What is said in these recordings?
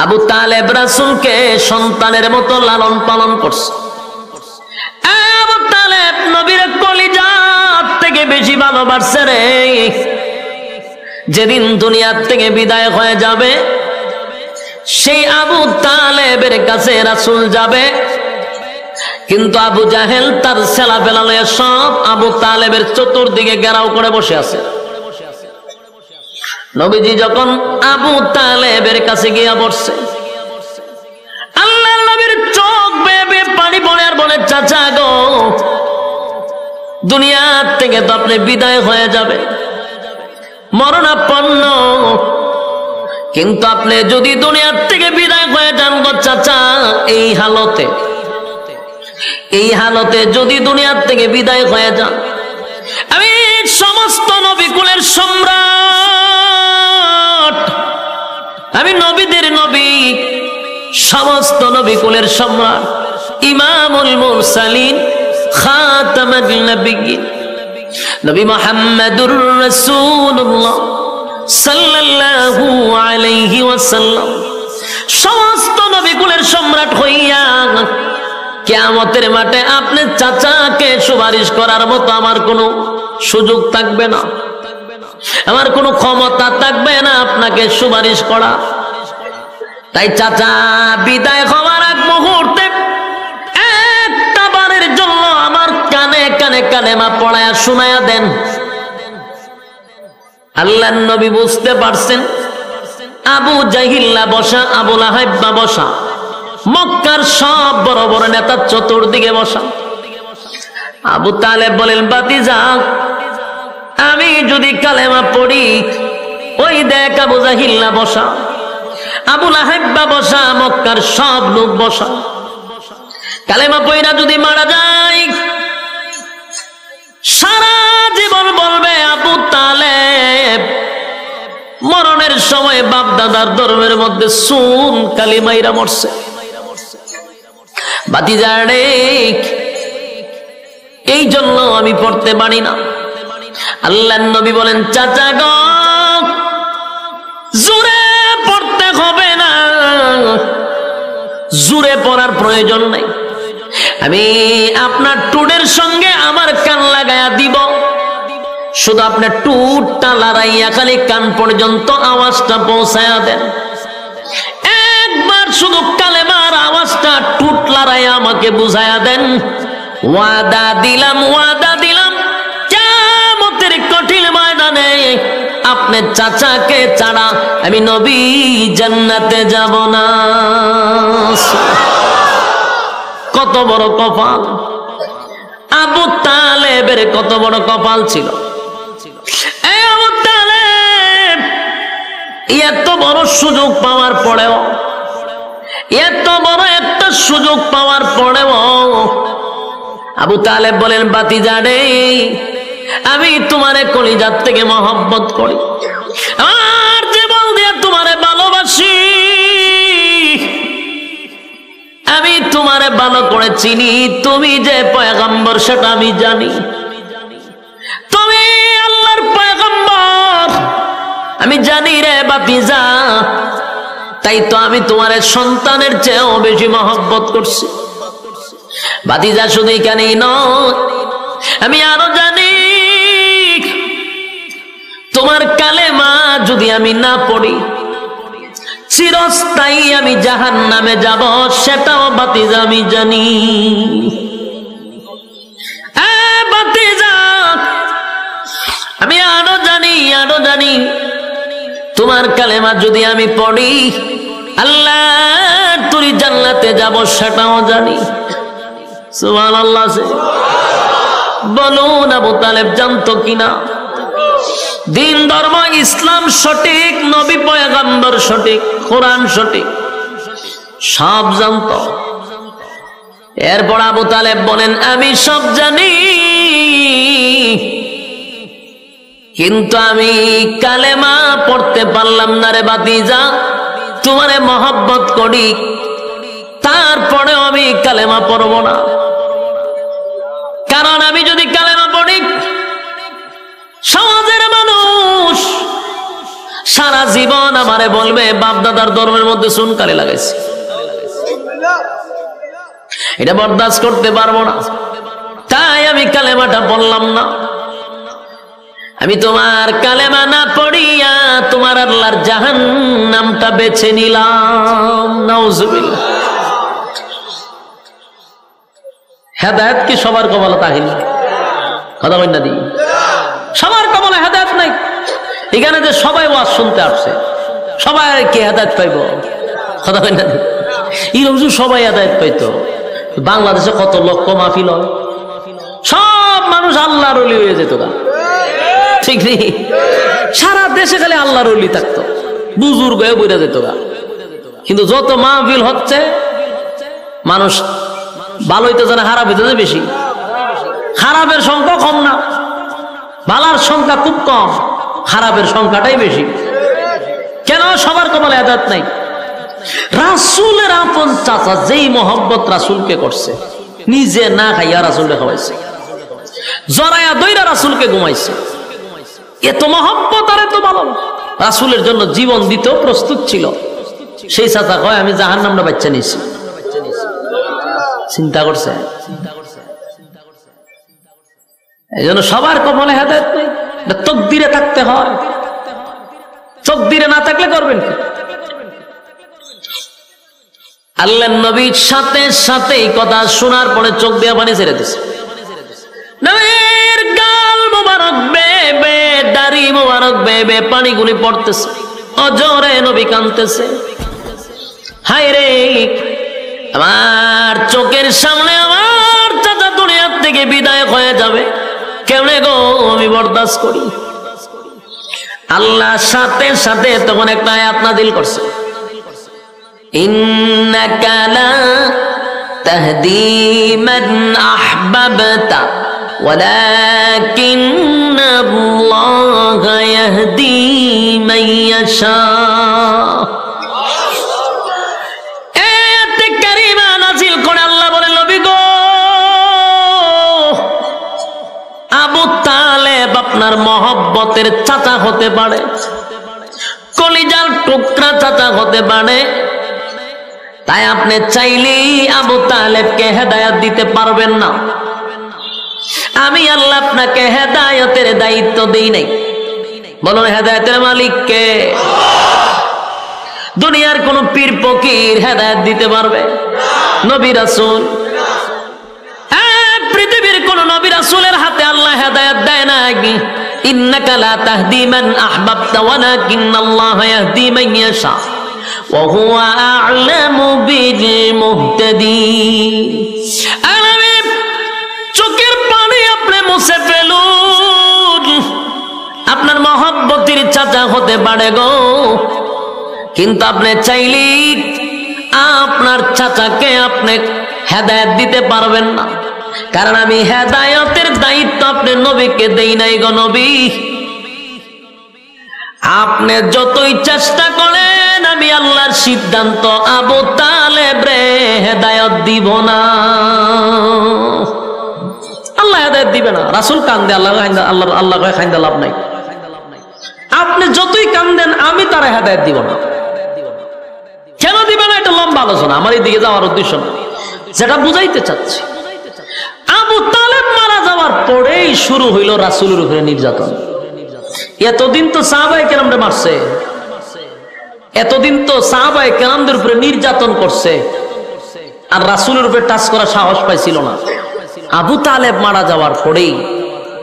আবু তালেব রাসূলকে সন্তানের মতো লালন পালন করছে। আবু তালেব নবীর কলিজা থেকে বেশি ভালোবাসছে রে। যেদিন দুনিয়া থেকে বিদায় হয়ে যাবে, সেই আবু তালেবের কাছে রাসূল যাবে, কিন্তু আবু জাহেল তার ছেলা পেলা লয়ে সব আবু তালেবের চতুর্দিকে ঘেরাও করে বসে আছে। নবীজি যখন আবু তালেবের কাছে গিয়া বসছে, আল্লাহর নবীর চোখ বেয়ে বেয়ে পানি পড়ে আর বলে, চাচা গো, দুনিয়া থেকে তো আপনি বিদায় হয়ে যাবে, মরণাপন্ন, কিন্তু আপনি যদি দুনিয়ার থেকে বিদায় হয়ে যান গো চাচা, এই হালতে যদি দুনিয়ার থেকে বিদায় হয়ে যান, আমি সমস্ত নবীকুলের সম্রাট, আমি নবীদের নবী, সমস্ত নবীকুলের সম্রাট, ইমামুল মুরসালিন, খাতামুন নবিয়্যিন, নবী মুহাম্মদুর রাসূলুল্লাহ সাল্লাল্লাহু আলাইহি ওয়াসাল্লাম, সমস্ত নবীকুলের সম্রাট হইয়া কিয়ামতের মাঠে আপনি চাচাকে সুপারিশ করার মতো আমার কোনো সুযোগ থাকবে না, আমার কোনো ক্ষমতা থাকবে না আপনাকে সুপারিশ করা। তাই চাচা বিদায় হওয়ার এক মুহূর্তে একটা বারের জন্য আমার কানে কানে কালেমা পড়ায়া শোনায়া দেন। আল্লাহর নবী বুঝতে পারছেন আবু জাহিল্লা বসা, আবু লাহাব বসা, মক্কার সব বড় বড় নেতা চতুর্দিকে বসা। আবু তালেব বলেন, বাতিজা, আমি যদি কালেমা পড়ি, ওই দেখ আবু জাহিল্লা বসা, আবু লাহাব বসা, মক্কার সব লোক বসা, কালেমা পড়া যদি মারা যায়, সারা জীবন বলবে আবু তালেব মরণের সময় বাপ দাদার ধর্মের মধ্যে সুন কালিমাইরা মরছে। বাতিজা রে, এই জন্য আমি পড়তে পারি না। আল্লাহর নবী বলেন, চাচা গো, জোরে পড়তে হবে না, জোরে পড়ার প্রয়োজন নাই, আমি আপনার টুডের সঙ্গে আমার কান লাগায়া দিব, শুধু আপনার টুটটা লড়াইয়া খালি কান পর্যন্ত আওয়াজটা পৌঁছায়া দেন। একবার শুধু কালেমার আওয়াজটা টুট লড়াইয়া আমাকে বুঝায়া দেন। ওয়াদা দিলাম, ওয়াদা দিলাম, কিয়ামতের কঠিন ময়দানে আপনার চাচাকে ছাড়া আমি নবী জান্নাতে যাব না। কত বড় কপাল! আবু তালেবের কত বড় কপাল ছিল! আবু তালেব এত বড় সুযোগ পাওয়ার পরেও, এত বড় একটা সুযোগ পাওয়ার পরেও আবু তালেব বলেন, বাতিজা রে, আমি তোমারে কলিজার থেকে মহব্বত করি, আর জীবন দিয়ে তোমারে ভালোবাসি, আমি তোমারে ভালো করে চিনি, তুমি যে পয়গম্বর সেটা আমি জানি, তুমি আল্লাহর পয়গম্বর আমি জানি রে বাতিজা, তাই তো আমি তোমার সন্তানের চেয়েও বেশি মহব্বত করছি। বাতিজা শুধু এখানেই নয়, আমি আরো জানি তোমার কালেমা যদি আমি না পড়ি, চিরস্থায়ী আমি জাহান্নামে যাব, সেটাও বাতিজা আমি জানি। বাতিজা, আমি আরো জানি, আরো জানি তোমার কালেমা যদি আমি পড়ি, আল্লাহ তুই জান্নাতে যাব, সেটাও জানি। সুবহানাল্লাহ। বলুন আবু তালেব জানতো কিনা দিন ধর্ম ইসলাম সঠিক, নবী পয়গম্বর সঠিক, কোরআন সঠিক, সব জানতো। এরপর আবু তালেব বলেন, আমি সব জানি, কিন্তু আমি কালেমা পড়তে পারলাম না রে বাতিজা, তোমারে মহব্বত করি, তারপরেও আমি কালেমা পড়ব না, কারণ আমি যদি কালেমা পড়ি, সমাজের মানুষ সারা জীবন আমারে বলবে বাপ দাদার ধর্মের মধ্যে চুনকালি লাগাইছে, এটা বরদাস্ত করতে পারবো না। তাই আমি কালেমাটা বললাম না। আমি তোমার কালেমা না পড়িয়া তোমার আল্লাহর জাহান্নামটা বেছে নিলাম। নাউজুবিল্লাহ। হেদায়েত কি সবার কপালে তাহিল? কথা বল না দি, সবার কপালে হেদায়েত নাই। এখানে যে সবাই ওয়াজ শুনতে আসছে, সবাই কি হেদায়েত পাইব? কথা বল না দি, এরকম সবাই হেদায়েত পাইতো, বাংলাদেশে কত লক্ষ মাহফিল হয়, সব মানুষ আল্লাহর ওলি হয়ে যেত গা, ঠিক নেই? সারা দেশে খালি আল্লাহর ওলি থাকতো, বুজুর্গ হয়ে বইরা যেত গা। কিন্তু যত মাহফিল হচ্ছে, মানুষ ভালো হইতে জানে, খারাপ হইতে বেশি। খারাপের সংখ্যা কম না, ভালার সংখ্যা খুব কম, খারাপের সংখ্যাটাই বেশি। কেন? সবার কপালে হেদায়েত নাই। রাসূলের আপন চাচা যেই মহব্বত রাসূলকে করছে, নিজে না খাইয়া রাসূলকে খাওয়াইছে, জরায়া দইরা রাসূলকে ঘুমাইছে, এত মহব্বত আর এত ভালো, রাসূলের জন্য জীবন দিতেও প্রস্তুত ছিল। সেই চাচা কয় আমি জাহান্নামটা বাচ্চা নিয়েছি। চিন্তা করছে? এই জন্য সবার কপালে হেদায়েত নেই, তকদিরে থাকতে হয়। তকদিরে না থাকলে করবেন কি? আল্লাহর নবীর সাথে সাথে এই কথা শোনার পরে চোখ দিয়ে পানি ছেড়ে দিছে। নবীর গাল মোবারক বেবে, দাড়ি মোবারক বেবে পানিগুলি পড়তেছে, অজরে নবী কাঁদতেছে। হায় রে, আমার চোখের সামনে আমার চাচা দুনিয়ার থেকে বিদায় হয়ে যাবে, কেমনে গো আমি বরদাস্ত করি? আল্লাহ সাথে সাথে তখন একটা আয়াত নাযিল করছে, ইন্নাকা লা তাহদি মান আহবাবতা ওয়ালাকিন্নাল্লাহা ইয়াহদি মান ইয়াশা। আয়াতে কারিমা নাযিল করে আল্লাহ বলেন, নবী গো, আবু তালেব আপনার মহব্বতের চাচা হতে পারে, কলিজার টুকরা চাচা হতে পারে, তাই আপনি চাইলেই আবু তালেবকে হেদায়েত দিতে পারবেন না। আমি আল্লাহ আপনাকে হেদায়েতের দায়িত্ব দেই নাই। বলুন হেদায়েতের মালিক কে? দুনিয়ার কোন পীর ফকির হেদায়েত দিতে পারবে? নবী রাসূল? পৃথিবীর কোন নবী রাসূলের হাতে আল্লাহ হেদায়েত দেয় না। ইন্নাকা লা তাহদি মান আহবাবতা ওয়ালাকিন্নাল্লাহা ইয়াহদি মান ইয়াশা ওয়া হুয়া আ'লামু বিল মুহতাদিন। আমি চোখের পানি আপনি মুছে ফেলুন, আপনার মহব্বতের চাচা হতে পারে গো, কিন্তু আপনি চাইলেই আপনার চাচাকে আপনি হেদায়েত দিতে পারবেন না, কারণ আমি হেদায়েতের দায়িত্ব আপনি নবীকে দেই নাই গো নবী। আপনি যতই চেষ্টা করেন, আমি আল্লাহর সিদ্ধান্ত আবু তালেব রে হেদায়েত দিব না। আল্লাহ হেদায়েত দিবে না। রাসূল কান্দে, আল্লাহ কয় খাইন্দা লাভ নাই। আপনি যতই কান্দেন, আমি তারা হেদায়েত দিব না। কেন দিবে না? এটা লম্বা আলোচনা, আমার এই দিকে যাওয়ার উদ্দেশ্য না, যেটা বুঝাইতে চাচ্ছি। আবু তালেব মারা যাওয়ার পরেই শুরু হইল রাসূলের উপরে নির্যাতন। এতদিন তো সাহাবায়ে কেরামরে মারছে, এতদিন তো সাহাবায়ে কেরামদের উপরে নির্যাতন করছে, আর রাসূলের উপরে টাচ করার সাহস পাইছিল না। আবু তালেব মারা যাওয়ার পরেই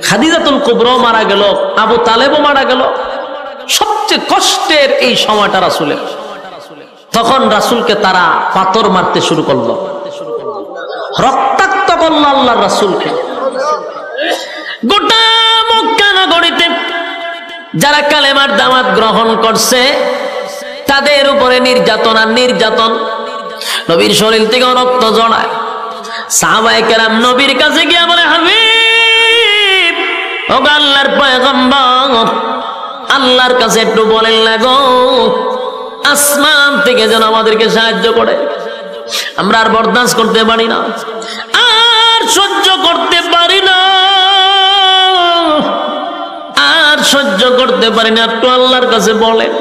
খাদিজাতুল কুবরা মারা গেল, আবু তালেবও মারা গেল। সবচেয়ে কষ্টের এই সময়টা রাসূলের। তখন রাসূলকে তারা পাথর মারতে শুরু করলো, রক্তাক্ত করলো আল্লাহর রাসূলকে। গোটা মক্কা নগরীতে যারা কালেমার দাওয়াত গ্রহণ করছে, তাদের উপরে নির্যাতন আর নির্যাতন। নবীর শরীর থেকে রক্ত জড়ায়। সাহাবায়ে কেরাম নবীর কাছে গিয়ে বলে, হাবিব, ও আল্লাহর পয়গম্বর, আল্লাহর কাছে একটু বলেন না গো, আসমান থেকে যেন আমাদেরকে সাহায্য করে। আমরা আর বরদাস্ত করতে পারি না, আর সহ্য করতে পারি না, আর সহ্য করতে পারি না, একটু আল্লাহর কাছে বলেন।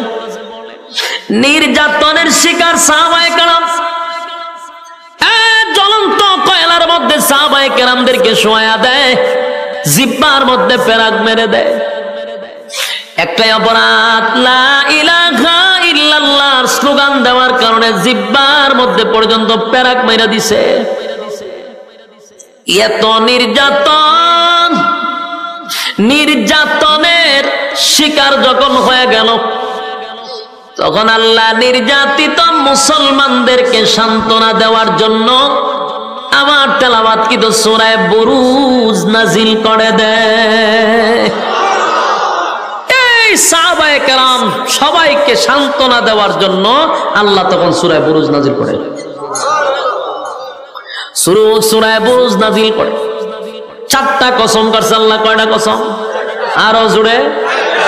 নির্যাতনের শিকার সাহাবায়ে কেরাম, জ্বলন্ত কয়লার মধ্যে সাহাবায়ে কেরামদেরকে শোয়া দেয়, জিহ্বার মধ্যে পেরাক মেরে দেয়। একটাই অপরাধ, লা ইলাহা ইল্লাল্লাহর স্লোগান দেওয়ার কারণে জিহ্বার মধ্যে পর্যন্ত পেরাক মেরে দিছে। এত নির্যাতন, নির্যাতনের শিকার যখন হয়ে গেল, তখন আল্লাহ নির্যাতিত মুসলমানদেরকে সান্ত্বনা দেওয়ার জন্য আমার তেলাওয়াতকৃত সূরা বুরুজ নাজিল করে দেয়। এই সাহাবায়ে কেরাম সবাইকে সান্ত্বনা দেওয়ার জন্য আল্লাহ তখন সূরা বুরুজ নাজিল করে, সূরা বুরুজ নাজিল করে। 4টা কসম করছে আল্লাহ। কয়টা কসম? আরো জোরে,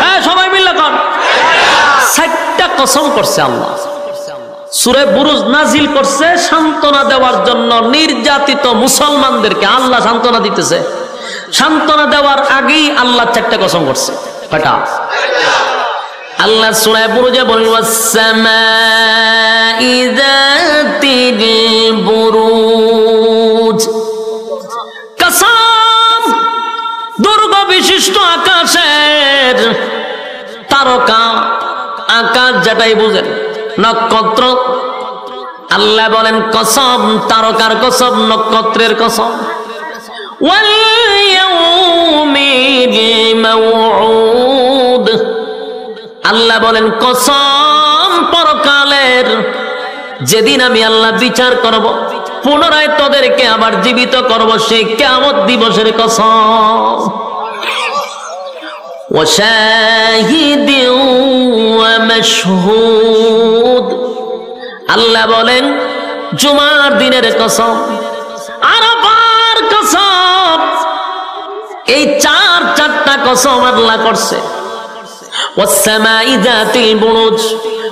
হ্যাঁ সবাই মিলে কর। 4টা কসম করছে আল্লাহ। সূরা বুরুজ নাজিল করছে সান্ত্বনা দেওয়ার জন্য নির্যাতিত মুসলমানদেরকে। আল্লাহ সান্ত্বনা দিতেছে, সান্ত্বনা দেওয়ার আগেই আল্লাহ 4টা কসম করছে। কয়টা? আল্লাহ সূরা বুরুজে বলেন, ওয়াস-সামাই যাতিল বুরুজ, কসম দুর্গ বিশিষ্ট আকাশের, তারকা আকাশ যেটাই বুঝেন, নক্ষত্র। আল্লাহ বলেন কসম, তারকার কসম, নক্ষত্রের কসম। ওয়াল ইয়াউমিল মাউউদ, আল্লাহ বলেন কসম পরকালের, যেদিন আমি আল্লাহ বিচার করব, পুনরায় তোদেরকে আবার জীবিত করব, সেই কিয়ামত দিবসের কসম। ওয়াশাহিদিন ওয়া মাশহুদ, আল্লাহ বলেন জুমার দিনের কসম, আরাফার কসম। এই 4টা কসম আল্লাহ করছে। ওয়াস-সামাই যাতিল বুরুজ,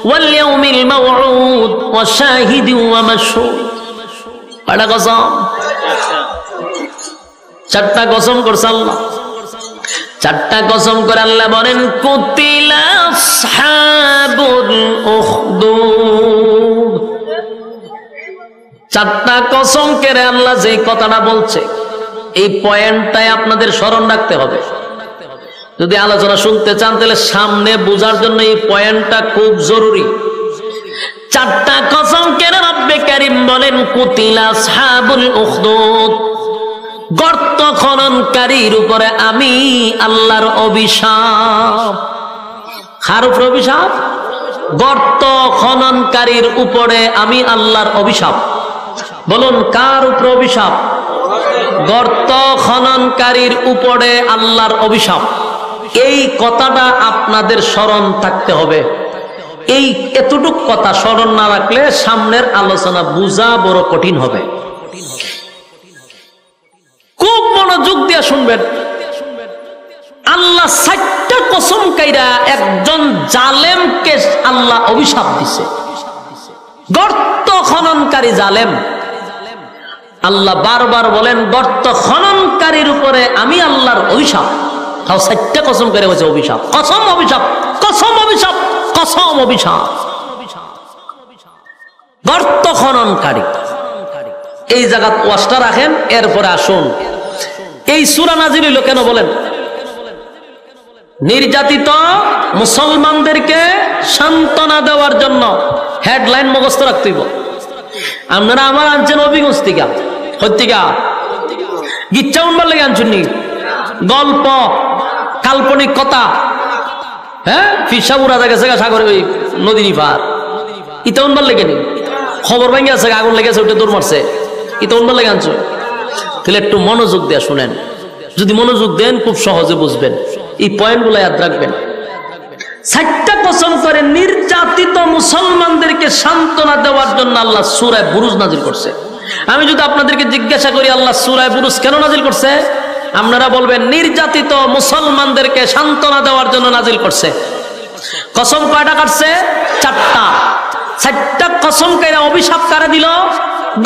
ওয়াল ইয়াউমিল মাউউদ, ওয়াশাহিদিন ওয়া মাশহুদ। কয়টা কসম? 4টা কসম করছে আল্লাহ। 4টা কসম করে আল্লাহ বলেন কুতিলা আসহাবুল উখদুদ। 4টা কসম করে আল্লাহ যে কথাটা বলছে, এই পয়েন্টটাই আপনাদের স্মরণ রাখতে হবে। যদি আলোচনা শুনতে চান তাহলে সামনে বোঝার জন্য এই পয়েন্টটা খুব জরুরি। 4টা কসম করে রব্বে কারীম বলেন কুতিলা আসহাবুল উখদুদ, গর্ত খননকারীর উপরে আমি আল্লাহর অভিশাপ। কার উপরে অভিশাপ? গর্ত খননকারীর উপরে আমি আল্লাহর অভিশাপ। বলুন কার উপরে অভিশাপ? গর্ত খননকারীর উপরে আল্লাহর অভিশাপ। এই কথাটা আপনাদের স্মরণ থাকতে হবে। এই এতটুক কথা স্মরণ না রাখলে সামনের আলোচনা বোঝা বড় কঠিন হবে। খুব মনোযোগ দিয়ে শুনবেন। আল্লাহ 4টা কসম কাইরা একজন জালেমকে আল্লাহ অভিশাপ দিছে। গর্ত খননকারী জালেম। আল্লাহ বারবার বলেন গর্ত খননকারীর উপরে আমি আল্লাহর অভিশাপ। তাও 4টা কসম করে বলছে অভিশাপ, কসম অভিশাপ, কসম অভিশাপ, কসম অভিশাপ। গর্ত খননকারী। এই জায়গাত ওয়াজটা রাখেন, এরপরে আসুন এই সূরা নাজিল হইল কেন বলেন? নির্যাতিত মুসলমানদেরকে সান্ত্বনা দেওয়ার জন্য। হেডলাইন মুখস্থ রাখতে হইব। আপনারা আমার আনছেন অভিগঞ্জ থেকে, হত্যিকা গিচ্ছা উনবার লেগে আনছেন নি? গল্প, কাল্পনিক কথা, হ্যাঁ ফিসা উড়া গেছে সাগরে, ওই নদী পার, ইটা উনবার লেগে নি? খবর ভেঙে আছে, আগুন লেগেছে, ওটা দৌড় মারছে, ইটা উনবার লেগে আনছো? তাহলে একটু মনোযোগ দিয়ে শুনেন। যদি মনোযোগ দেন খুব সহজে বুঝবেন। এই পয়েন্টগুলো ইয়াদ রাখবেন। 4টা কসম করে নির্যাতিত মুসলমানদেরকে সান্ত্বনা দেওয়ার জন্য আল্লাহ সূরা বুরুজ নাজিল করছে। আমি যদি আপনাদেরকে জিজ্ঞাসা করি আল্লাহ সূরা বুরুজ কেন নাজিল করছে, আপনারা বলবেন নির্যাতিত মুসলমানদেরকে সান্ত্বনা দেওয়ার জন্য নাজিল করছে। কসম কয়টা কাটছে? 4টা। 4টা কসম করে অভিশাপ কারা দিল?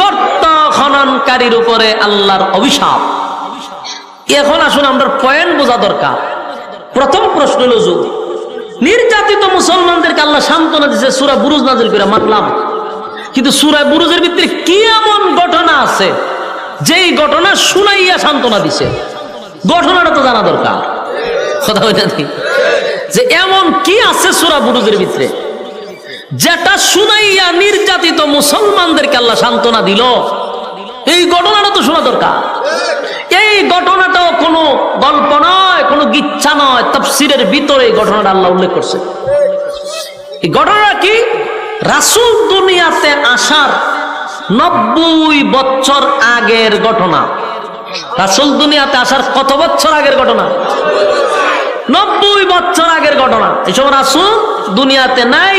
গর্ত খননকারীর উপরে আল্লাহর অভিশাপ। এখন আসুন আমরা পয়েন্ট বোঝা দরকার। প্রথম প্রশ্ন হলো নির্যাতিত মুসলমানদেরকে আল্লাহ সান্ত্বনা দিয়েছে সূরা বুরুজ নাযিল করে, মানলাম। কিন্তু সূরা বুরুজের ভিতরে কি এমন ঘটনা আছে যেই ঘটনা শুনাইয়া সান্ত্বনা দিছে? ঘটনাটা তো জানা দরকার। কথা বলে যে এমন কি আছে সূরা বুরুজের ভিতরে যেটা শুনাইয়া নির্যাতিত মুসলমানদেরকে আল্লাহ সান্ত্বনা দিল? এই ঘটনাটা তো শোনা দরকার। এই ঘটনাটাও কোনো গল্প নয়, কোনো গিচ্ছা নয়, তাফসীরের ভিতরে এই ঘটনাটা আল্লাহ উল্লেখ করছে। এই ঘটনা কি? রাসূল দুনিয়াতে আসার 90 বছর আগের ঘটনা। রাসূল দুনিয়াতে আসার কত বছর আগের ঘটনা? 90 বছর আগের ঘটনা। এই সময় রাসূল দুনিয়াতে নাই।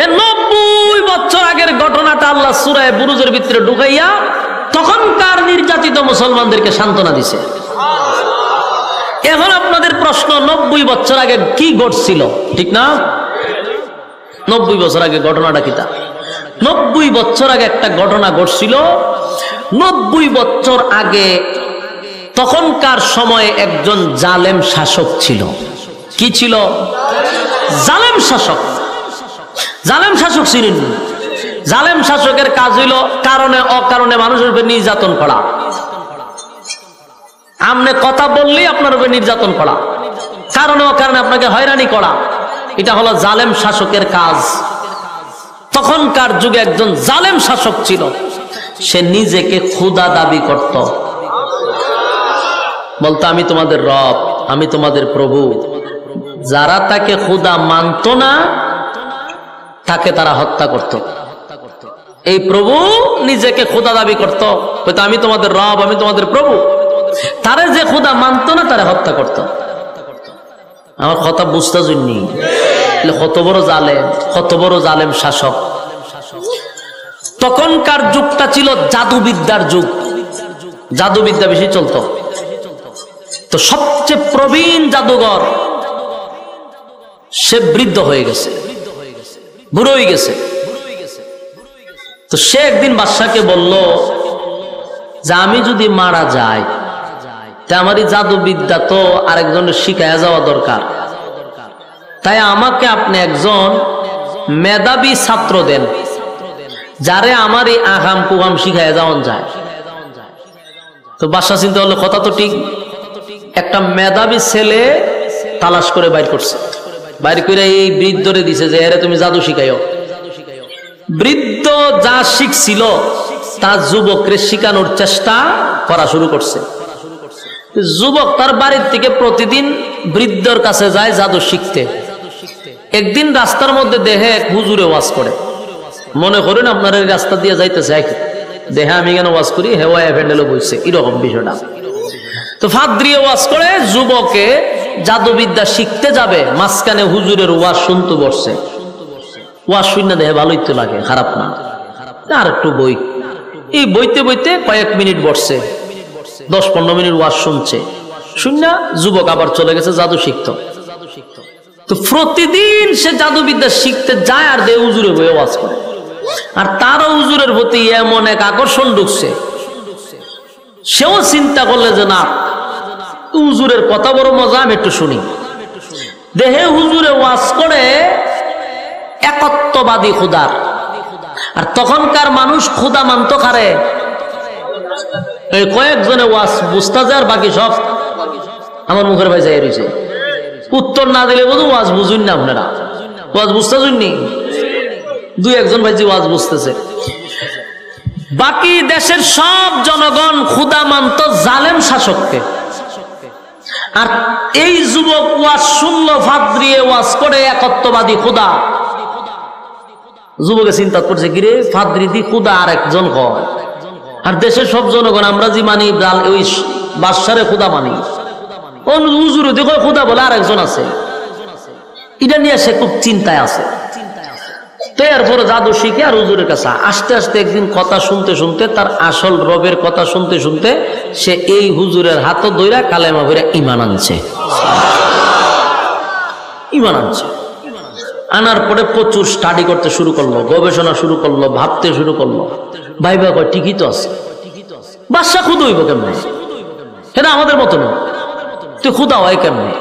এই 90 বছর আগের ঘটনাটা আল্লাহ সূরা বুরুজের ভিতরে ঢুকাইয়া তখনকার নির্যাতিত মুসলমানদেরকে সান্ত্বনা দিছে। এখন আপনাদের প্রশ্ন, 90 বছর আগে কি ঘটছিল? ঠিক না? 90 বছর আগে ঘটনাটা কিটা? 90 বছর আগে একটা ঘটনা ঘটছিল। 90 বছর আগে তখনকার সময়ে একজন জালেম শাসক ছিল। কি ছিল? জালেম শাসক। জালেম শাসক ছিলেন। জালেম শাসকের কাজ হইল কারণে অকারণে মানুষের উপর নির্যাতন করা। আমনে কথা বললেই আপনার উপর নির্যাতন করা, কারণে অকারণে আপনাকে হয়রানি করা। এটা হলো জালেম শাসকের কাজ। তখনকার যুগে একজন জালেম শাসক ছিল। সে নিজেকে খোদা দাবি করত, বলতো আমি তোমাদের রব, আমি তোমাদের প্রভু। যারা তাকে খোদা মানত না তাকে তারা হত্যা করত। এই প্রভু নিজেকে খোদা দাবি করত, বলতো আমি তোমাদের রব, আমি তোমাদের প্রভু। তারে যে খোদা মানত না তারে হত্যা করত। আমার কথা বুঝতে জন্যই কত বড় জালেম, কত বড় জালেম শাসক। তখনকার যুগটা ছিল জাদুবিদ্যার যুগ। জাদুবিদ্যা বেশি চলতো। তো সবচেয়ে প্রবীণ জাদুঘর সে বৃদ্ধ হয়ে গেছে, বুড়ো হয়ে গেছে। তো সে একদিন বাদশাকে বলল যে আমি যদি মারা যাই তা আমার এই জাদুবিদ্যা তো আরেকজনের শিখাইয়া যাওয়া দরকার। তাই আমাকে আপনি একজন মেধাবী ছাত্র দেন, যারে আমার এই আগাম কুগাম শিখাইয়া যাওয়ান যায়। তো বাদশা চিন্তা করলো কথা তো ঠিক। একটা মেধাবী ছেলে তালাশ করে বাইর করছে। বাইর করে এই বৃদ্ধরে দিছে যে এরে তুমি জাদু শিখাইও। বৃদ্ধ যা শিখছিল তা যুবকরে শিখানোর চেষ্টা করা শুরু করছে। যুবক তার বাড়ির থেকে প্রতিদিন বৃদ্ধর কাছে যায় জাদু শিখতে। একদিন রাস্তার মধ্যে দেহে এক হুজুরে ওয়াজ করে। মনে করেন আপনার এই রাস্তা দিয়ে যাইতেছে, দেহে আমি কেন ওয়াজ করি, হেওয়া ভ্যান্ডেলে বইছে, এরকম বিষয়টা। তো ফাদ্রিয়ে ওয়াজ করে, যুবকে জাদুবিদ্যা শিখতে যাবে, মাঝখানে হুজুরের ওয়াজ শুনতে বসছে। ওয়াজ শুনে দেহে ভালোই তো লাগে, খারাপ না, আর একটু বই। এই বইতে বইতে কয়েক মিনিট বসছে, 10-15 মিনিট ওয়াজ শুনছে। শুননা যুবক আবার চলে গেছে জাদু শিখতো। তো প্রতিদিন সে জাদুবিদ্যা শিখতে যায় আর দেহ হুজুরে বয়ে ওয়াজ করে। আর তারও হুজুরের প্রতি এমন এক আকর্ষণ ঢুকছে, সেও চিন্তা করলে যে না, হুজুরের কথা বড় মজা, আমি একটু শুনি। দেহে হুজুরে ওয়াজ করে একত্ববাদী খুদার। আর তখনকার মানুষ খুদা মানত কারে? এই কয়েকজনে ওয়াজ বুঝতে যায় আর বাকি সব আমার মুখের ভাই যাই রয়েছে। উত্তর না দিলে বোধ ওয়াজ বুঝুন না, আপনারা ওয়াজ বুঝতে শুননি। 2-1 ভাই যে ওয়াজ বুঝতেছে। বাকি দেশের সব জনগণ খুদা মানত জালেম শাসককে। আর এই যুবক ওয়াজ শুনলো, ফাদ্রিয়ে ওয়াজ করে একত্ববাদী খুদা। যুবকে চিন্তা করছে কিরে, ফাদ্রি দি খুদা আর একজন হয়, আর দেশের সব জনগণ আমরা যে মানি ওই বাদশারে খুদা মানি, হুজুর দেখো খুদা বলে আর একজন আছে। এটা নিয়ে সে খুব চিন্তায় আছে। এরপরে জাদু শিখে আর হুজুরের কাছে আস্তে আস্তে একদিন কথা শুনতে শুনতে, তার আসল রবের কথা শুনতে শুনতে সে এই হুজুরের হাত ধইরা কালেমা ভরে ঈমান আনছে। ঈমান আনছে। আনার পরে প্রচুর স্টাডি করতে শুরু করলো, গবেষণা শুরু করলো, ভাবতে শুরু করলো। ভাইবা কয় ঠিকই তো আছে, বাদশা খুদ হইব কেমনে? এটা আমাদের মতো নয়, তুই খুদা হয় কেমনে?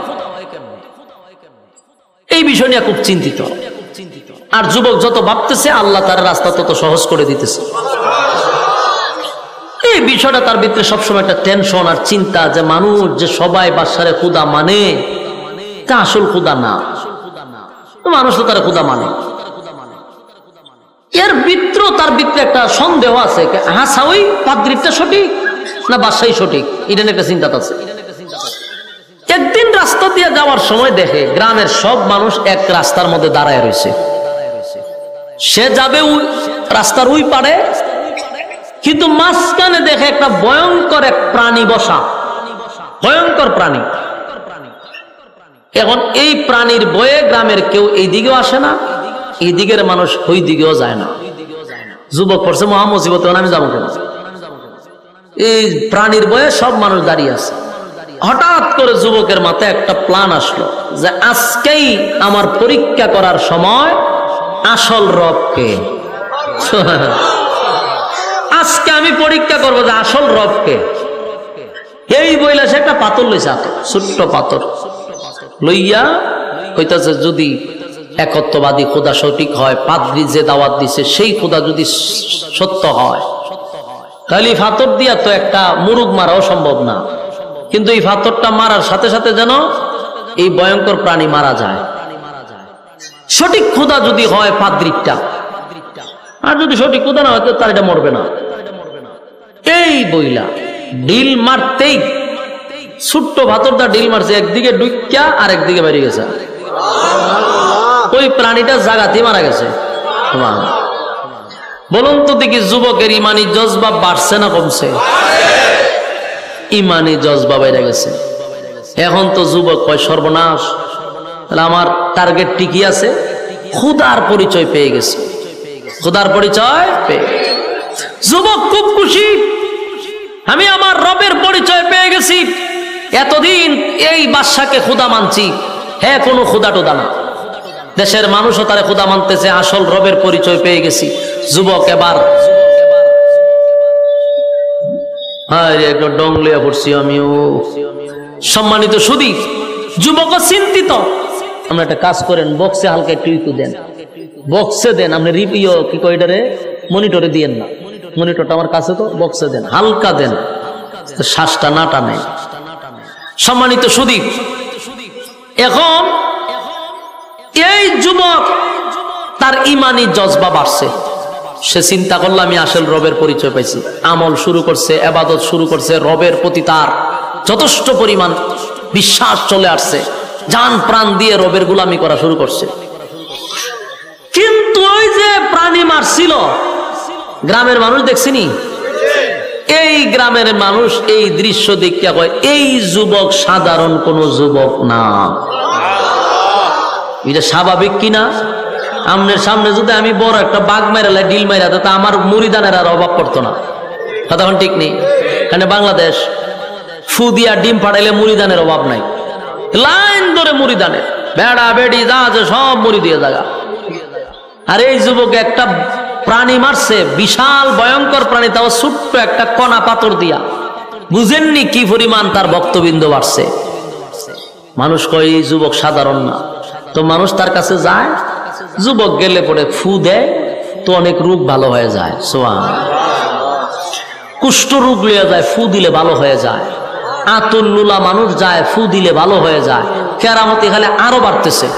এই বিষয় নিয়ে খুব চিন্তিত। আর যুবক যত ভাবতেছে আল্লাহ তার রাস্তা তত সহজ করে দিতেছে। এই বিষয়টা তার ভিতরে সবসময় একটা টেনশন আর চিন্তা যে মানুষ যে সবাই বাদশারে খুদা মানে, তা আসল খুদা না। মানুষ তো তারা খুদা মানে। এর ভিতরে তার ভিতরে একটা সন্দেহ আছে, হাসা ওই পাদ্রিটা সঠিক না বাদশাই সঠিক, এটা একটা চিন্তা আছে। একদিন রাস্তা দিয়ে যাওয়ার সময় দেখে গ্রামের সব মানুষ এক রাস্তার মধ্যে দাঁড়ায় রয়েছে। সে যাবে রাস্তার ওই পারে, কিন্তু মাঝখানে দেখে একটা ভয়ঙ্কর এক প্রাণী বসা, ভয়ঙ্কর প্রাণী। এখন এই প্রাণীর ভয়ে গ্রামের কেউ এই দিকেও আসে না, এই দিকের মানুষ ওই দিকেও যায় না। যুবক পড়ছে মহা মুসিবত, আমি যাবো কেন? এই প্রাণীর ভয়ে সব মানুষ দাঁড়িয়ে আছে। হঠাৎ করে যুবকের মাথায় একটা প্ল্যান আসলো যে আজকেই আমার পরীক্ষা করার সময় আসল রবকে। আজকে আমি পরীক্ষা করবো যে আসল রবকে। এই বইলা সে একটা পাথর লইছে, ছোট্ট পাথর লইয়া কইতাছে যদি একত্ববাদী খোদা সঠিক হয়, পাদ্রী যে দাওয়াত দিছে সেই খোদা যদি সত্য হয়, তাহলে এই পাথর দিয়া তো একটা মুরুগ মারাও সম্ভব না। কিন্তু এই পাথরটা মারার সাথে সাথে যেন এই ভয়ঙ্কর প্রাণী মারা যায়। সঠিক খোদা যদি হয় পাদ্রীটা, আর যদি সঠিক খোদা না হয় তার এটা মরবে না। এই বইলা ডিল মারতেই ছোট্ট পাথরটা ডিল মারছে, একদিকে ডুইকা আর একদিকে বেরিয়ে গেছে। ওই প্রাণীটা জাগাতেই মারা গেছে। বলুন তো দেখি যুবকের ইমানি জজবা বাড়ছে না কমছে? ইমানি জজবা বেড়ে গেছে। এখন তো যুবক কয় সর্বনাশ, তাহলে আমার টার্গেট ঠিকই আছে, খুদার পরিচয় পেয়ে গেছে। খুদার পরিচয় পেয়ে যুবক খুব খুশি, আমি আমার রবের পরিচয় পেয়ে গেছি। এতদিন এই বাদশাকে খুদা মানছি, হ্যাঁ কোনো খুদা টুদা না, দেশের মানুষও তারে খুদা মানতেছে, আসল রবের পরিচয় পেয়ে গেছি। যুবক এবার একটু ডংলিয়া পড়ছি আমিও। সম্মানিত সুধী, যুবক চিন্তিত। আমরা একটা কাজ করেন, বক্সে হালকা একটু ইকু দেন, বক্সে দেন। আপনি রিপিও কি কইটারে মনিটরে দিয়েন না, মনিটরটা আমার কাছে তো, বক্সে দেন, হালকা দেন, শ্বাসটা না টানে। সম্মানিত সুধী, এখন এই যুবক তার ইমানি জজবা বাড়ছে। সে চিন্তা করলো আমি আসল রবের পরিচয় পাইছি। আমল শুরু করছে, ইবাদত শুরু করছে, রবের প্রতি তার যথেষ্ট পরিমাণ বিশ্বাস চলে আসছে, জান প্রাণ দিয়ে রবের গোলামি করা শুরু করছে। কিন্তু ওই যে প্রাণী মারছিল, গ্রামের মানুষ দেখছিনি, এই গ্রামের মানুষ এই দৃশ্য দেখিয়া কয় এই যুবক সাধারণ কোন যুবক না। এটা স্বাভাবিক কিনা? আমনের সামনে যদি আমি বড় একটা বাঘ মেরালে ডিল মেরা, তা আমার মুড়িদানের আর অভাব পড়তো না। কথা ঠিক নেই? কারণ বাংলাদেশ ফু দিয়া ডিম ফাটাইলে মুড়িদানের অভাব নাই, লাইন ধরে মুড়িদানের, বেড়া বেড়ি যা আছে সব মুড়ি দিয়ে জায়গা। আর এই যুবক একটা প্রাণী মারছে, বিশাল ভয়ঙ্কর প্রাণী, তাও ছোট্ট একটা কণা পাথর দিয়া। বুঝেননি কি পরিমাণ তার ভক্তবৃন্দ বাড়ছে। মানুষ কয় এই যুবক সাধারণ না, তো মানুষ তার কাছে যায়। যুবক গেলে পরে ফু দেয়, তো অনেক রোগ ভালো হয়ে যায়। কুষ্ঠ রোগ লিয়ে যায়, ফু দিলে ভালো হয়ে যায়। আতুল্লুলা মানুষ যায়, ফু দিলে ভালো হয়ে যায়। কেরামতি খালে আরো বাড়তেছে।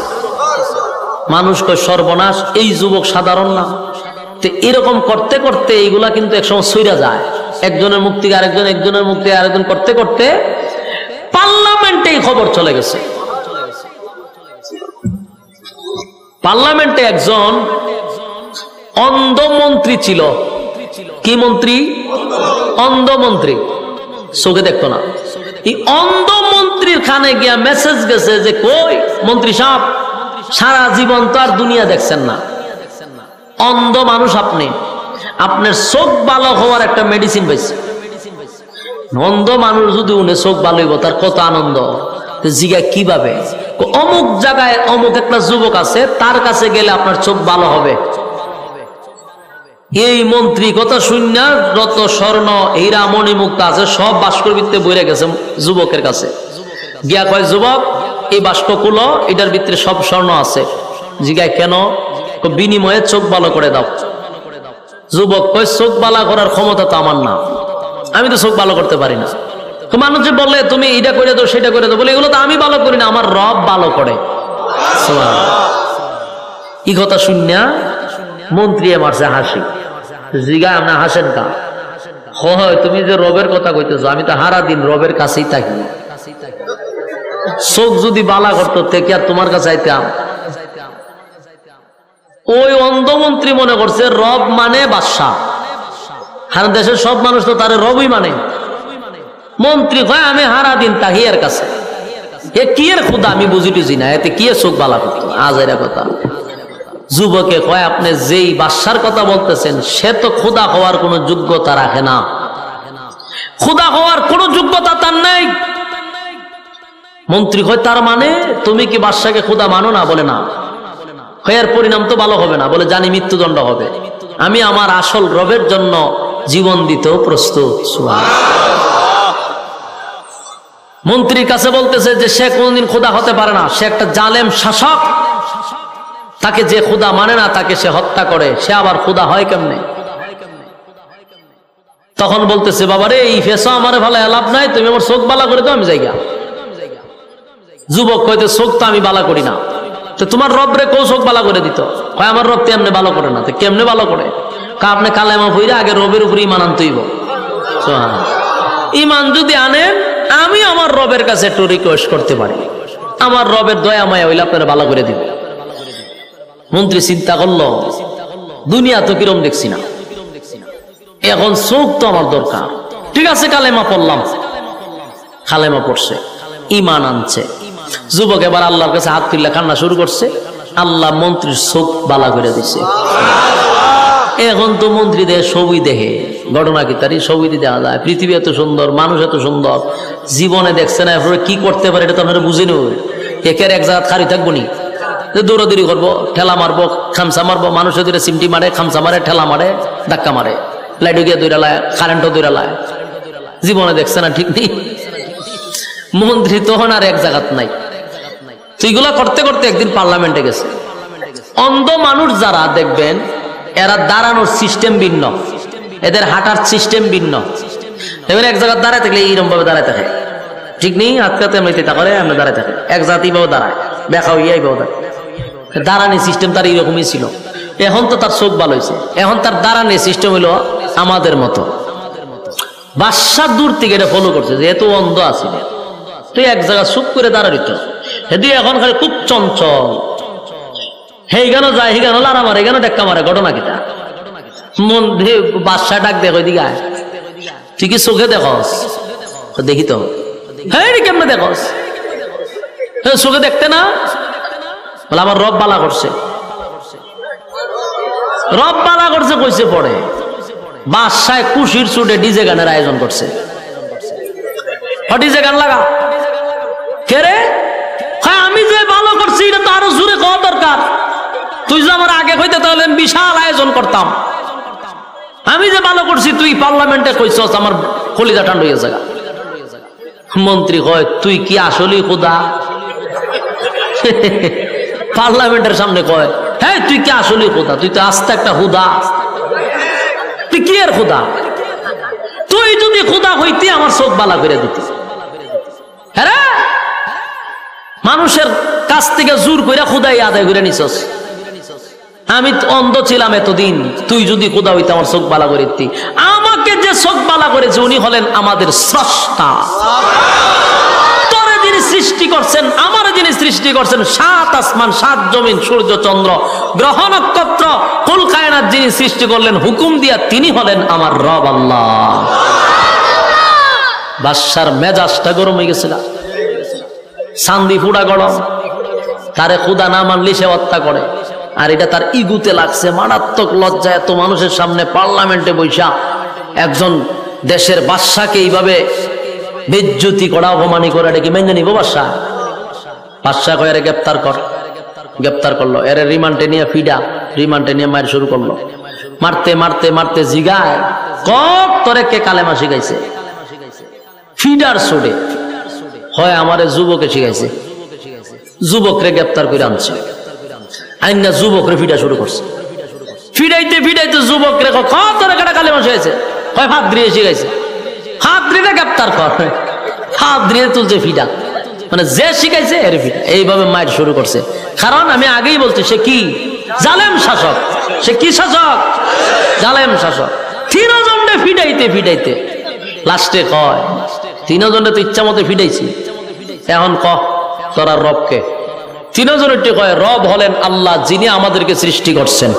মানুষ কয় সর্বনাশ, এই যুবক সাধারণ না। তো এরকম করতে করতে এইগুলা কিন্তু একসময় সইরা যায়। একজনের মুক্তি আরেকজন, একজনের মুক্তি আরেকজন করতে করতে পার্লামেন্টে এই খবর চলে গেছে। পার্লামেন্টে একজন অন্ধ মন্ত্রী ছিল। কি মন্ত্রী? অন্ধ মন্ত্রী, চোখে দেখতো না। এই অন্ধ মন্ত্রীর খানে গিয়া মেসেজ গেছে যে কই মন্ত্রী সাহেব, সারা জীবন তো আর দুনিয়া দেখছেন না, অন্ধ মানুষ আপনি, আপনার চোখ ভালো হওয়ার একটা মেডিসিন পাইছে। অন্ধ মানুষ যদি উনি চোখ ভালো হইব, তার কত আনন্দ। জিগা কিভাবে? অমুক জায়গায় অমুক একটা যুবক আছে, তার কাছে গেলে আপনার চোখ ভালো হবে। এই মন্ত্রী কথা শুননা যত স্বর্ণ হীরা মণি মুক্তা আছে সব বাস্কর ভিতরে বইরে গেছে যুবকের কাছে। গিয়া কয় যুবক এই বাষ্পকুলো এটার ভিতরে সব স্বর্ণ আছে। জিগায় কেন? বিনিময়ে চোখ ভালো করে দাও। যুবক কয় চোখ ভালো করার ক্ষমতা তো আমার না, আমি তো চোখ ভালো করতে পারি না। মানুষ যে বলে তুমি এটা করে দাও সেটা করে দাও, বলে এগুলো তো আমি ভালো করি না, আমার রব ভালো করে। এই কথা শুনিয়া মন্ত্রী মারছে হাসি। জিগায় আপনি হাসেন কা? হয় তুমি যে রবের কথা কইতেছো, আমি তো হারা দিন রবের কাছেই থাকি। চোখ যদি বালা করতো থেকে আর তোমার কাছে আইতাম? ওই অন্ধমন্ত্রী মনে করছে রব মানে বাদশা, আর দেশের সব মানুষ তো তার রবই মানে। মন্ত্রী কয় আমি হারা দিন তাহি এর কাছে, এ কি এর খুদা আমি বুঝি টুঝি না, এতে কি চোখ বালা করতো? আজ এর কথা। যুবকে কয় আপনি যেই বাদশার কথা বলতেছেন সে তো খুদা হওয়ার কোন যোগ্যতা রাখে না, খুদা হওয়ার কোন যোগ্যতা তার নেই। মন্ত্রী কয় তার মানে তুমি কি বাদশাকে খুদা মানো না? বলে না। এর পরিণাম তো ভালো হবে না, বলে জানি মৃত্যুদণ্ড হবে, আমি আমার আসল রবের জন্য জীবন দিতেও প্রস্তুত। মন্ত্রীর কাছে বলতেছে যে সে কোনদিন খোদা হতে পারে না, সে একটা জালেম শাসক, তাকে যে খোদা মানে না তাকে সে হত্যা করে, সে আবার খোদা হয় কেমনে? তখন বলতেছে বাবা রে এই ফেসা আমার ভালো লাভ নাই, তুমি আমার চোখ বালা করে দাও আমি জায়গা। যুবক কইতে চোখ তো আমি বালা করি না, তো তোমার রব রে কেউ চোখ বালা করে দিত? কয় আমার রব তেমনি ভালো করে না। তো কেমনে ভালো করে? আপনি কালেমা পড়ে আগে রবের উপর ইমান আনতেইব। ইমান যদি আনেন আমি আমার রবের কাছে একটু রিকোয়েস্ট করতে পারি, আমার রবের দয়া মায়া হইলে আপনারা ভালো করে দিব। মন্ত্রী চিন্তা করলো দুনিয়া তো কিরম দেখছি না, এখন চোখ তো আমার দরকার। ঠিক আছে কালেমা পড়লাম, কালেমা পড়ছে, ইমান আনছে। যুবক এবার আল্লাহর কাছে হাত তুললে কান্না শুরু করছে, আল্লাহ মন্ত্রীর চোখ বালা করে দিছে। এখন তো মন্ত্রীদের ছবি দেখে, ঘটনা কি তারই ছবি দেখা যায়, পৃথিবী এত সুন্দর, মানুষ এত সুন্দর, জীবনে দেখছে না, এরপরে কি করতে পারে এটা তো আপনারা বুঝে নেব। একের এক জায়গা খারি থাকবো নি, দৌড়াদৌড়ি করবো, ঠেলা মারবো, খামসা মারবো, মানুষের দূরে সিমটি মারে, খামসা মারে, ঠেলা মারে, ধাক্কা মারে, লাইটও গিয়ে দৌড়ালায়, কারেন্টও দৌড়ালায়, জীবনে দেখছে না, ঠিক নেই। মন্ত্রী তখন আর এক জায়গাত নাই। তো এগুলা করতে করতে একদিন পার্লামেন্টে গেছে। অন্ধ মানুষ যারা দেখবেন এরা দাঁড়ানোর সিস্টেম ভিন্ন, এদের হাঁটার সিস্টেম ভিন্ন। এবার এক জায়গায় দাঁড়ায় থাকলে এইরকম ভাবে দাঁড়ায় থাকে, ঠিক নেই, আজকাতে এমনি করে আমরা দাঁড়ায় থাকে, এক জাতি ভাবে দাঁড়ায়, দেখাও ইয়াই ভাবে দাঁড়ায়। দাঁড়ানি সিস্টেম তার এইরকমই ছিল। এখন তো তার চোখ ভালো হয়েছে, এখন তার দাঁড়ানি সিস্টেম হইলো আমাদের মতো। বাদশা দূর থেকে এটা ফলো করছে, যেহেতু অন্ধ আছে, তুই এক জায়গায় চুপ করে দাঁড়াইত, হেদি এখন খালি খুব চঞ্চল, হেই গানো যায়, হি গানো লারা মারে, গানো টেক্কা মারে, ঘটনা কিটা? মন বাদশা ডাক দেখ, ওইদিকে আয়, তুই কি চোখে দেখস? দেখি তো, হ্যাঁ কেমনে দেখস? চোখে দেখতে না? বলে আমার রব বালা করছে, রব বালা করছে কইছে পড়ে। বাদশায় খুশির চুটে ডিজে গানের আয়োজন করছে, ডিজে গান লাগা। কে রে? আমি যে ভালো করছি এটা তো আরো জোরে খাওয়া দরকার, তুই যে আমার আগে হইতে তাহলে বিশাল আয়োজন করতাম। আমি যে ভালো করছি তুই পার্লামেন্টে কইছস, আমার কলিজা ঠান্ডা হয়ে যায়। মন্ত্রী কয় তুই কি আসলেই খোদা? পার্লামেন্টের সামনে কয় হ্যাঁ তুই কি আসলেই খোদা? তুই তো আস্তে একটা হুদা, তুই কি এর খোদা? তুই যদি খোদা হইতি আমার চোখ বালা করে দিতি। হ্যাঁ মানুষের কাছ থেকে জোর করে খোদাই আদায় করে নিছস। আমি অন্ধ ছিলাম এতদিন, তুই যদি খোদা হইতে আমার চোখ বালা করে দিতি। আমাকে যে চোখ বালা করেছে উনি হলেন আমাদের স্রষ্টা। তোরে যিনি সৃষ্টি করছেন, আমার যিনি সৃষ্টি করছেন, সাত আসমান, সাত জমিন, সূর্য চন্দ্র, গ্রহ নক্ষত্র, কুল কায়নাত যিনি সৃষ্টি করলেন হুকুম দিয়া, তিনি হলেন আমার রব আল্লাহ। বাদশার মেজাজটা গরম হয়ে গেছিল, চান্দি ফুড়া গরম। তারে খোদা না মানলে সে হত্যা করে, আর এটা তার ইগুতে লাগছে মারাত্মক লজ্জা। এত মানুষের সামনে পার্লামেন্টে বৈশা একজন দেশের বাদশাকে এইভাবে বেজ্জতি করা, অপমানি করে, এটা কি মেনে নিব বাদশাহ? বাদশাহ কয় এর গ্রেপ্তার কর। গ্রেপ্তার করলো, এর রিমান্ডে নিয়ে ফিডা, রিমান্ডে নিয়ে মার শুরু করলো। মারতে মারতে মারতে জিগায় কক তোরে কে কালেমা শিখাইছে? ফিডার সুডে হয় আমারে যুবকে শিখাইছে। যুবকরে গ্রেপ্তার করে আনছে, আইনা যুবকরে ফিটা শুরু করছে। ফিডাইতে ফিডাইতে যুবকরে তোরা কাটা কালেমা হয়েছে, কয় হাত দিয়ে এসে গেছে, হাত দিয়ে গ্রেপ্তার কর, হাত দিয়ে তুলছে ফিডা, মানে যে শিখাইছে এর ফিডা। এইভাবে মাইর শুরু করছে। কারণ আমি আগেই বলছি সে কি জালেম শাসক, সে কি শাসক? জালেম শাসক। তিনজনে ফিডাইতে ফিডাইতে লাস্টে কয়, তিনজনে তো ইচ্ছা মতো ফিডাইছি, এখন তোরা রবকে। তিনজনের কয় রব হলেন আল্লাহ, যিনি আমাদেরকে সৃষ্টি করছেন।